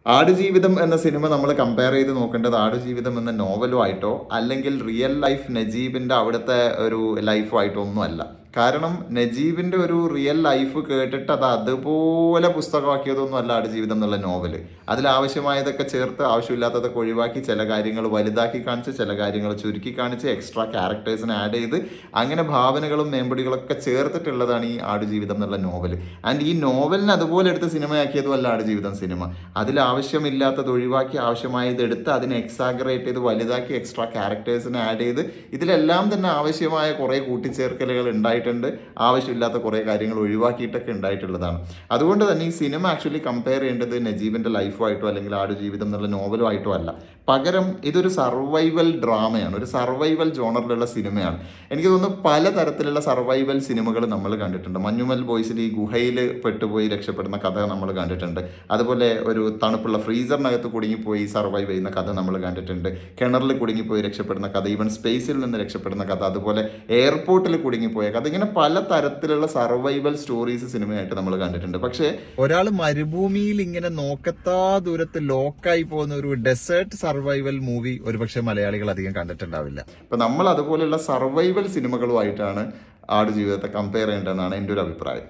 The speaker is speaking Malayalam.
ആടുജീവിതം എന്ന സിനിമ നമ്മൾ കമ്പയർ ചെയ്ത് നോക്കേണ്ടത് ആടുജീവിതം എന്ന നോവലുമായിട്ടോ അല്ലെങ്കിൽ റിയൽ ലൈഫ് നജീബിന്റെ അവിടുത്തെ ഒരു ലൈഫുമായിട്ടോ ഒന്നും അല്ല. കാരണം നജീബിന്റെ ഒരു റിയൽ ലൈഫ് കേട്ടിട്ട് അത് അതുപോലെ പുസ്തകമാക്കിയതൊന്നും അല്ല ആടുജീവിതം എന്നുള്ള നോവല്. അതിലാവശ്യമായതൊക്കെ ചേർത്ത് ആവശ്യമില്ലാത്തതൊക്കെ ഒഴിവാക്കി ചില കാര്യങ്ങൾ വലുതാക്കി കാണിച്ച് ചില കാര്യങ്ങൾ ചുരുക്കി കാണിച്ച് എക്സ്ട്രാ ക്യാരക്ടേഴ്സിനെ ആഡ് ചെയ്ത് അങ്ങനെ ഭാവനകളും മേമ്പടികളൊക്കെ ചേർത്തിട്ടുള്ളതാണ് ഈ ആടുജീവിതം എന്നുള്ള നോവൽ. ആൻഡ് ഈ നോവലിനെ അതുപോലെ എടുത്ത് സിനിമയാക്കിയതും അല്ല ആടുജീവിതം സിനിമ. ആവശ്യമില്ലാത്തത് ഒഴിവാക്കി ആവശ്യമായത് എടുത്ത് അതിനെ എക്സാഗറേറ്റ് ചെയ്ത് വലുതാക്കി എക്സ്ട്രാ ക്യാരക്ടേഴ്സിനെ ആഡ് ചെയ്ത് ഇതിലെല്ലാം തന്നെ ആവശ്യമായ കുറേ കൂട്ടിച്ചേർക്കലുകൾ ഉണ്ടായിട്ടുണ്ട്. ആവശ്യമില്ലാത്ത കുറേ കാര്യങ്ങൾ ഒഴിവാക്കിയിട്ടൊക്കെ ഉണ്ടായിട്ടുള്ളതാണ്. അതുകൊണ്ട് തന്നെ ഈ സിനിമ ആക്ച്വലി കമ്പയർ ചെയ്യേണ്ടത് നജീബിൻ്റെ ലൈഫുമായിട്ടോ അല്ലെങ്കിൽ ആടുജീവിതം എന്നുള്ള നോവലുമായിട്ടോ അല്ല. പകരം ഇതൊരു സർവൈവൽ ഡ്രാമയാണ്, ഒരു സർവൈവൽ ജോണറിലുള്ള സിനിമയാണ്. എനിക്ക് തോന്നുന്നു പലതരത്തിലുള്ള സർവൈവൽ സിനിമകൾ നമ്മൾ കണ്ടിട്ടുണ്ട്. മഞ്ഞുമൽ ബോയ്സിൽ ഈ ഗുഹയിൽ പെട്ടുപോയി രക്ഷപ്പെടുന്ന കഥ നമ്മൾ കണ്ടിട്ടുണ്ട്. അതുപോലെ ഒരു തണുപ്പുള്ള ഫ്രീസറിനകത്ത് കുടുങ്ങിപ്പോയി സർവൈവ് ചെയ്യുന്ന കഥ നമ്മൾ കണ്ടിട്ടുണ്ട്. കിണറിൽ കുടുങ്ങിപ്പോയി രക്ഷപ്പെടുന്ന കഥ, ഈവൻ സ്പേസിൽ നിന്ന് രക്ഷപ്പെടുന്ന കഥ, അതുപോലെ എയർപോർട്ടിൽ കുടുങ്ങിപ്പോയ കഥ, ഇങ്ങനെ പല തരത്തിലുള്ള സർവൈവൽ സ്റ്റോറീസ് സിനിമയായിട്ട് നമ്മൾ കണ്ടിട്ടുണ്ട്. പക്ഷേ ഒരാൾ മരുഭൂമിയിൽ ഇങ്ങനെ നോക്കത്താ ദൂരത്ത് ലോക്കായി പോകുന്ന ഒരു ഡെസേർട്ട് സർവൈവൽ മൂവി ഒരുപക്ഷെ മലയാളികൾ അധികം കണ്ടിട്ടുണ്ടാവില്ല. അപ്പൊ നമ്മൾ അതുപോലെയുള്ള സർവൈവൽ സിനിമകളുമായിട്ടാണ് ആടുജീവിതത്തെ കമ്പയർ ചെയ്യേണ്ടതെന്നാണ് എൻ്റെ ഒരു അഭിപ്രായം.